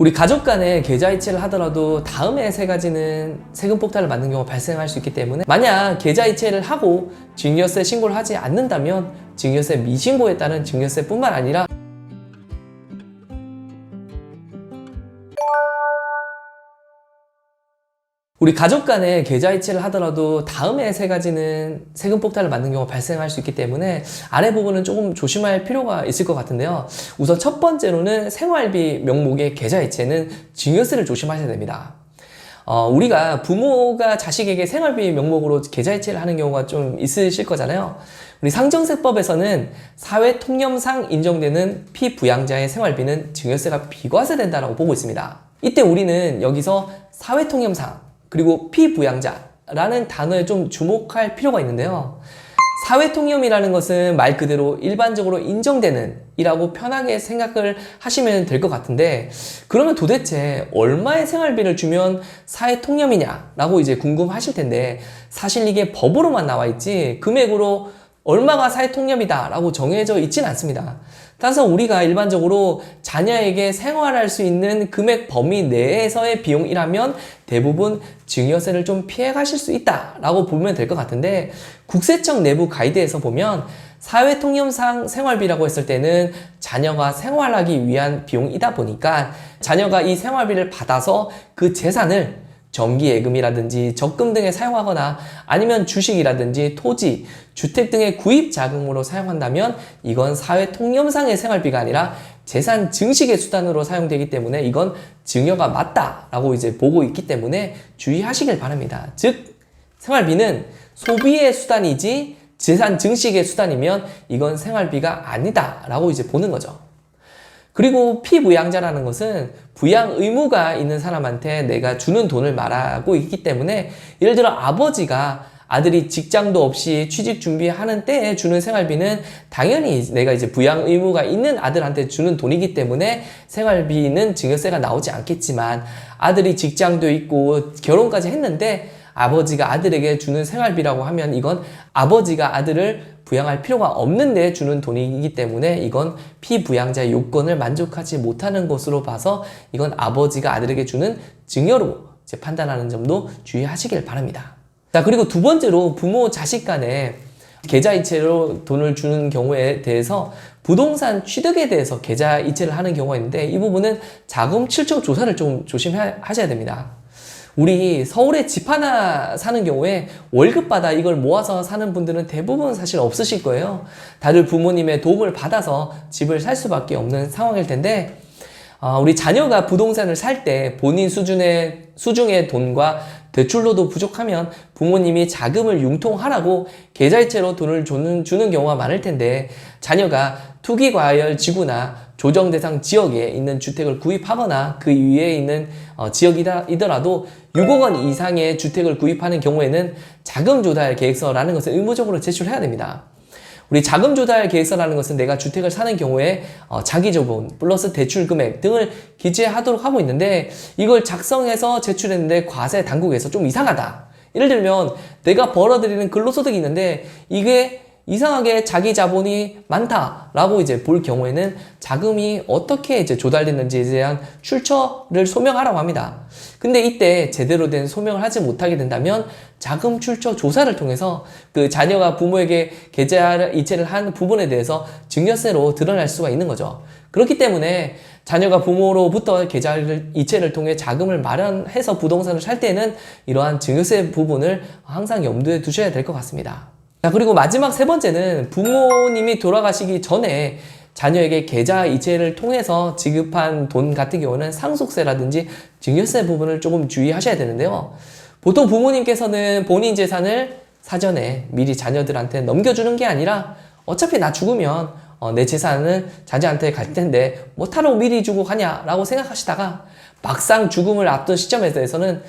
우리 가족 간에 계좌이체를 하더라도 다음에 세 가지는 세금 폭탄을 맞는 경우가 발생할 수 있기 때문에, 만약 계좌이체를 하고 증여세 신고를 하지 않는다면 증여세 미신고에 따른 증여세뿐만 아니라 우리 가족 간에 계좌이체를 하더라도 다음에 세 가지는 세금 폭탄을 맞는 경우가 발생할 수 있기 때문에 아래 부분은 조금 조심할 필요가 있을 것 같은데요. 우선 첫 번째로는 생활비 명목의 계좌이체는 증여세를 조심하셔야 됩니다. 우리가 부모가 자식에게 생활비 명목으로 계좌이체를 하는 경우가 좀 있으실 거잖아요. 우리 상정세법에서는 사회통념상 인정되는 피부양자의 생활비는 증여세가 비과세된다라고 보고 있습니다. 이때 우리는 여기서 사회통념상 그리고 피부양자라는 단어에 좀 주목할 필요가 있는데요. 사회통념이라는 것은 말 그대로 일반적으로 인정되는 이라고 편하게 생각을 하시면 될 것 같은데, 그러면 도대체 얼마의 생활비를 주면 사회통념이냐라고 이제 궁금하실 텐데, 사실 이게 법으로만 나와 있지 금액으로 얼마가 사회통념이다 라고 정해져 있지는 않습니다. 따라서 우리가 일반적으로 자녀에게 생활할 수 있는 금액 범위 내에서의 비용이라면 대부분 증여세를 좀 피해 가실 수 있다 라고 보면 될 것 같은데, 국세청 내부 가이드에서 보면 사회통념상 생활비라고 했을 때는 자녀가 생활하기 위한 비용이다 보니까 자녀가 이 생활비를 받아서 그 재산을 정기예금이라든지 적금 등에 사용하거나 아니면 주식이라든지 토지, 주택 등의 구입 자금으로 사용한다면 이건 사회통념상의 생활비가 아니라 재산 증식의 수단으로 사용되기 때문에 이건 증여가 맞다라고 이제 보고 있기 때문에 주의하시길 바랍니다. 즉, 생활비는 소비의 수단이지 재산 증식의 수단이면 이건 생활비가 아니다라고 이제 보는 거죠. 그리고 피부양자라는 것은 부양 의무가 있는 사람한테 내가 주는 돈을 말하고 있기 때문에, 예를 들어 아버지가 아들이 직장도 없이 취직 준비하는 때에 주는 생활비는 당연히 내가 이제 부양 의무가 있는 아들한테 주는 돈이기 때문에 생활비는 증여세가 나오지 않겠지만, 아들이 직장도 있고 결혼까지 했는데 아버지가 아들에게 주는 생활비라고 하면 이건 아버지가 아들을 부양할 필요가 없는데 주는 돈이기 때문에 이건 피부양자의 요건을 만족하지 못하는 것으로 봐서 이건 아버지가 아들에게 주는 증여로 이제 판단하는 점도 주의하시길 바랍니다. 자, 그리고 두 번째로 부모 자식 간에 계좌이체로 돈을 주는 경우에 대해서 부동산 취득에 대해서 계좌이체를 하는 경우가 있는데, 이 부분은 자금 출처 조사를 좀 조심하셔야 됩니다. 우리 서울에 집 하나 사는 경우에 월급 받아 이걸 모아서 사는 분들은 대부분 사실 없으실 거예요. 다들 부모님의 도움을 받아서 집을 살 수밖에 없는 상황일 텐데, 우리 자녀가 부동산을 살 때 본인 수중의 돈과 대출로도 부족하면 부모님이 자금을 융통하라고 계좌이체로 돈을 주는 경우가 많을 텐데, 자녀가 투기과열 지구나 조정대상 지역에 있는 주택을 구입하거나 그 위에 있는 지역이더라도 6억 원 이상의 주택을 구입하는 경우에는 자금조달 계획서라는 것을 의무적으로 제출해야 됩니다. 우리 자금조달 계획서라는 것은 내가 주택을 사는 경우에 자기조본 플러스 대출 금액 등을 기재하도록 하고 있는데, 이걸 작성해서 제출했는데 과세 당국에서 좀 이상하다. 예를 들면 내가 벌어들이는 근로소득이 있는데 이게 이상하게 자기 자본이 많다라고 이제 볼 경우에는 자금이 어떻게 이제 조달됐는지에 대한 출처를 소명하라고 합니다. 근데 이때 제대로 된 소명을 하지 못하게 된다면 자금 출처 조사를 통해서 그 자녀가 부모에게 계좌이체를 한 부분에 대해서 증여세로 드러날 수가 있는 거죠. 그렇기 때문에 자녀가 부모로부터 계좌이체를 통해 자금을 마련해서 부동산을 살 때는 이러한 증여세 부분을 항상 염두에 두셔야 될 것 같습니다. 자, 그리고 마지막 세 번째는 부모님이 돌아가시기 전에 자녀에게 계좌이체를 통해서 지급한 돈 같은 경우는 상속세라든지 증여세 부분을 조금 주의하셔야 되는데요. 보통 부모님께서는 본인 재산을 사전에 미리 자녀들한테 넘겨주는 게 아니라 어차피 나 죽으면 내 재산은 자녀한테 갈 텐데 뭐 타로 미리 주고 가냐라고 생각하시다가 막상 죽음을 앞둔 시점에 대해서는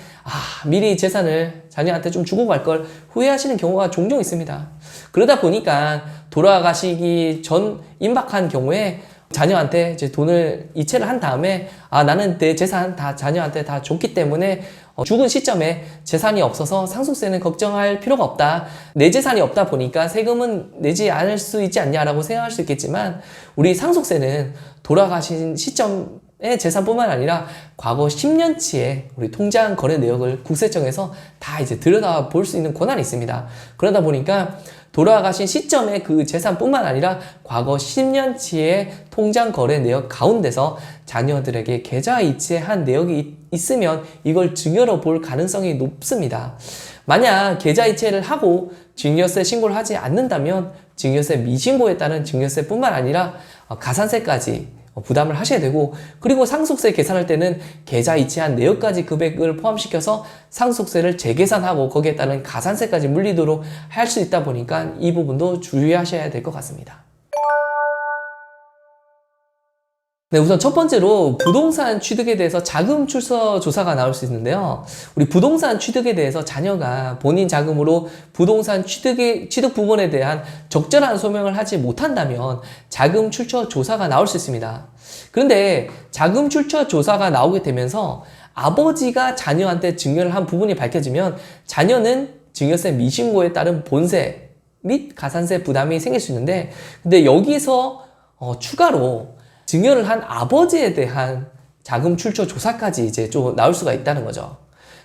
미리 재산을 자녀한테 좀 주고 갈 걸 후회하시는 경우가 종종 있습니다. 그러다 보니까 돌아가시기 전 임박한 경우에 자녀한테 이제 돈을 이체를 한 다음에 나는 내 재산 다 자녀한테 다 줬기 때문에 죽은 시점에 재산이 없어서 상속세는 걱정할 필요가 없다. 내 재산이 없다 보니까 세금은 내지 않을 수 있지 않냐라고 생각할 수 있겠지만, 우리 상속세는 돌아가신 시점의 재산뿐만 아니라 과거 10년치의 우리 통장 거래 내역을 국세청에서 다 이제 들여다볼 수 있는 권한이 있습니다. 그러다 보니까 돌아가신 시점의 그 재산뿐만 아니라 과거 10년치의 통장 거래 내역 가운데서 자녀들에게 계좌 이체한 내역이 있으면 이걸 증여로 볼 가능성이 높습니다. 만약 계좌 이체를 하고 증여세 신고를 하지 않는다면 증여세 미신고에 따른 증여세뿐만 아니라 가산세까지 부담을 하셔야 되고, 그리고 상속세 계산할 때는 계좌 이체한 내역까지 금액을 포함시켜서 상속세를 재계산하고 거기에 따른 가산세까지 물리도록 할 수 있다 보니까 이 부분도 주의하셔야 될 것 같습니다. 네, 우선 첫 번째로 부동산 취득에 대해서 자금 출처 조사가 나올 수 있는데요. 우리 부동산 취득에 대해서 자녀가 본인 자금으로 부동산 취득 부분에 대한 적절한 소명을 하지 못한다면 자금 출처 조사가 나올 수 있습니다. 그런데 자금 출처 조사가 나오게 되면서 아버지가 자녀한테 증여를 한 부분이 밝혀지면 자녀는 증여세 미신고에 따른 본세 및 가산세 부담이 생길 수 있는데, 근데 여기서 추가로 증여를 한 아버지에 대한 자금 출처 조사까지 이제 좀 나올 수가 있다는 거죠.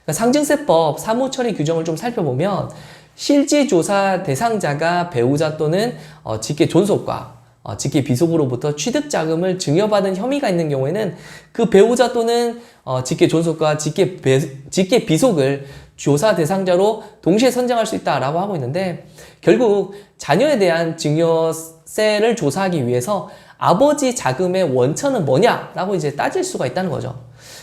그러니까 상증세법 사무처리 규정을 좀 살펴보면 실지 조사 대상자가 배우자 또는 직계 존속과 직계 비속으로부터 취득 자금을 증여받은 혐의가 있는 경우에는 그 배우자 또는 직계 존속과 직계 비속을 조사 대상자로 동시에 선정할 수 있다라고 하고 있는데, 결국 자녀에 대한 증여세를 조사하기 위해서 아버지 자금의 원천은 뭐냐라고 이제 따질 수가 있다는 거죠.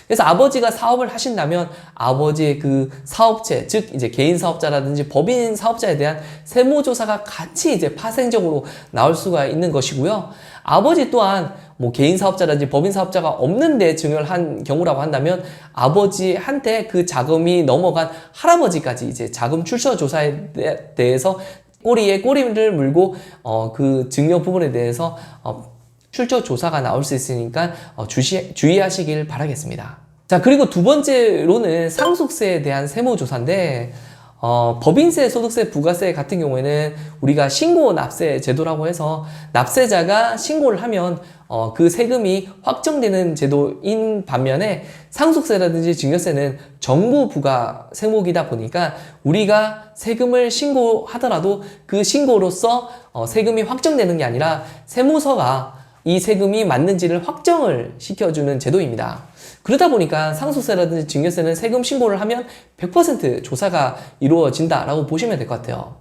그래서 아버지가 사업을 하신다면 아버지의 그 사업체, 즉 이제 개인 사업자라든지 법인 사업자에 대한 세무조사가 같이 이제 파생적으로 나올 수가 있는 것이고요. 아버지 또한 뭐 개인 사업자라든지 법인 사업자가 없는데 증여를 한 경우라고 한다면 아버지한테 그 자금이 넘어간 할아버지까지 이제 자금 출처 조사에 대해서 꼬리에 꼬리를 물고 그 증여 부분에 대해서 출처 조사가 나올 수 있으니까 주의하시길 바라겠습니다. 자, 그리고 두 번째로는 상속세에 대한 세무조사인데, 법인세, 소득세, 부가세 같은 경우에는 우리가 신고 납세 제도라고 해서 납세자가 신고를 하면 그 세금이 확정되는 제도인 반면에 상속세라든지 증여세는 정부 부과 세목이다 보니까 우리가 세금을 신고하더라도 그 신고로서 세금이 확정되는 게 아니라 세무서가 이 세금이 맞는지를 확정을 시켜주는 제도입니다. 그러다 보니까 상속세라든지 증여세는 세금 신고를 하면 100% 조사가 이루어진다라고 보시면 될 것 같아요.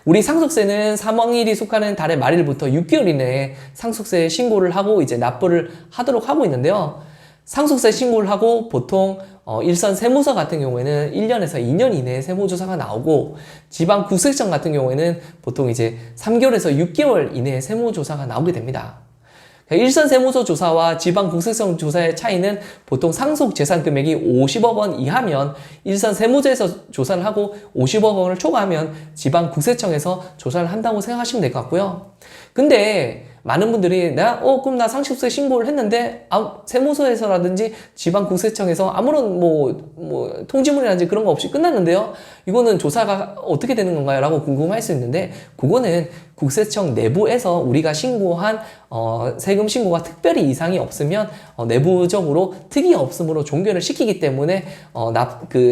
우리 상속세는 사망일이 속하는 달의 말일부터 6개월 이내에 상속세 신고를 하고 이제 납부를 하도록 하고 있는데요. 상속세 신고를 하고 보통 일선 세무서 같은 경우에는 1년에서 2년 이내에 세무조사가 나오고, 지방 국세청 같은 경우에는 보통 이제 3개월에서 6개월 이내에 세무조사가 나오게 됩니다. 일선 세무서 조사와 지방 국세청 조사의 차이는 보통 상속 재산 금액이 50억 원 이하면 일선 세무서에서 조사를 하고 50억 원을 초과하면 지방 국세청에서 조사를 한다고 생각하시면 될 것 같고요. 근데 많은 분들이 그럼 나 상속세 신고를 했는데 세무서에서라든지 지방 국세청에서 아무런 통지문이라든지 그런 거 없이 끝났는데요. 이거는 조사가 어떻게 되는 건가요? 라고 궁금할 수 있는데, 그거는 국세청 내부에서 우리가 신고한 세금 신고가 특별히 이상이 없으면 내부적으로 특이 없음으로 종결을 시키기 때문에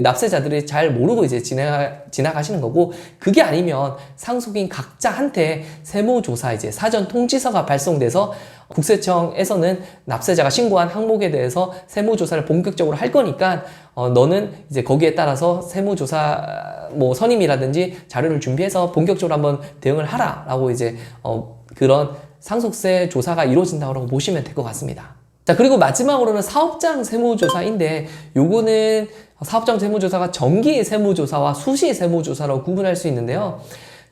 납세자들이 잘 모르고 이제 지나가시는 거고, 그게 아니면 상속인 각자한테 세무조사 이제 사전 통지서가 발송돼서 국세청에서는 납세자가 신고한 항목에 대해서 세무조사를 본격적으로 할 거니까 너는 이제 거기에 따라서 세무조사 선임이라든지 자료를 준비해서 본격적으로 한번 대응을 하라 라고 이제 그런 상속세 조사가 이루어진다고 보시면 될 것 같습니다. 자, 그리고 마지막으로는 사업장 세무조사인데, 요거는 사업장 세무조사가 정기 세무조사와 수시 세무조사로 구분할 수 있는데요.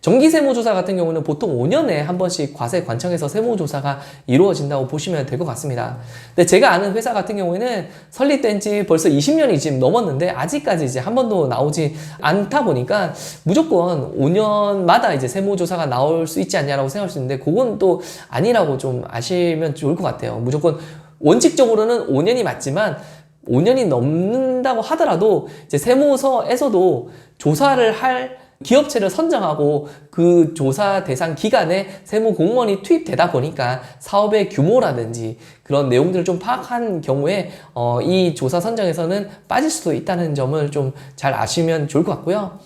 정기 세무조사 같은 경우는 보통 5년에 한 번씩 과세관청에서 세무조사가 이루어진다고 보시면 될 것 같습니다. 근데 제가 아는 회사 같은 경우에는 설립된 지 벌써 20년이 지금 넘었는데 아직까지 이제 한 번도 나오지 않다 보니까 무조건 5년마다 이제 세무조사가 나올 수 있지 않냐라고 생각할 수 있는데, 그건 또 아니라고 좀 아시면 좋을 것 같아요. 무조건 원칙적으로는 5년이 맞지만 5년이 넘는다고 하더라도 이제 세무서에서도 조사를 할 기업체를 선정하고 그 조사 대상 기간에 세무 공무원이 투입되다 보니까 사업의 규모라든지 그런 내용들을 좀 파악한 경우에 이 조사 선정에서는 빠질 수도 있다는 점을 좀 잘 아시면 좋을 것 같고요.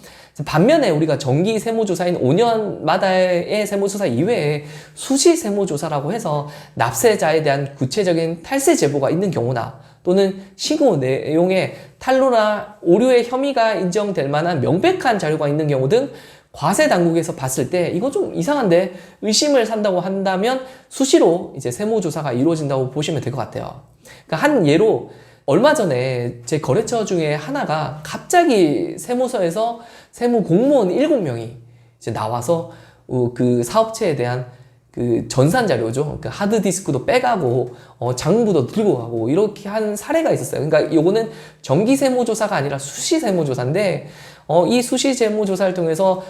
반면에 우리가 정기 세무조사인 5년마다의 세무조사 이외에 수시 세무조사라고 해서 납세자에 대한 구체적인 탈세 제보가 있는 경우나 또는 신고 내용에 탈루나 오류의 혐의가 인정될 만한 명백한 자료가 있는 경우 등 과세 당국에서 봤을 때 이거 좀 이상한데 의심을 산다고 한다면 수시로 이제 세무조사가 이루어진다고 보시면 될 것 같아요. 그러니까 한 예로 얼마 전에 제 거래처 중에 하나가 갑자기 세무서에서 세무 공무원 7명이 이제 나와서 그 사업체에 대한 그 전산 자료죠. 그 하드디스크도 빼가고 장부도 들고 가고 이렇게 한 사례가 있었어요. 그러니까 요거는 정기 세무조사가 아니라 수시 세무조사인데 이 수시 세무조사를 통해서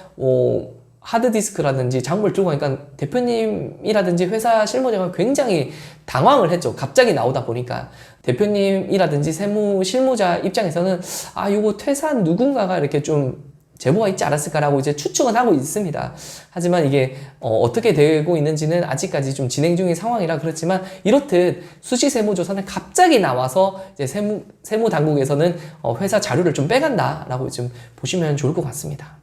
하드디스크라든지 장부를 들고 가니까 대표님이라든지 회사 실무자가 굉장히 당황을 했죠. 갑자기 나오다 보니까 대표님이라든지 세무 실무자 입장에서는 요거 퇴사한 누군가가 이렇게 좀 제보가 있지 않았을까라고 이제 추측은 하고 있습니다. 하지만 이게 어떻게 되고 있는지는 아직까지 좀 진행 중인 상황이라 그렇지만 이렇듯 수시 세무조사는 갑자기 나와서 이제 세무 당국에서는 회사 자료를 좀 빼간다라고 좀 보시면 좋을 것 같습니다.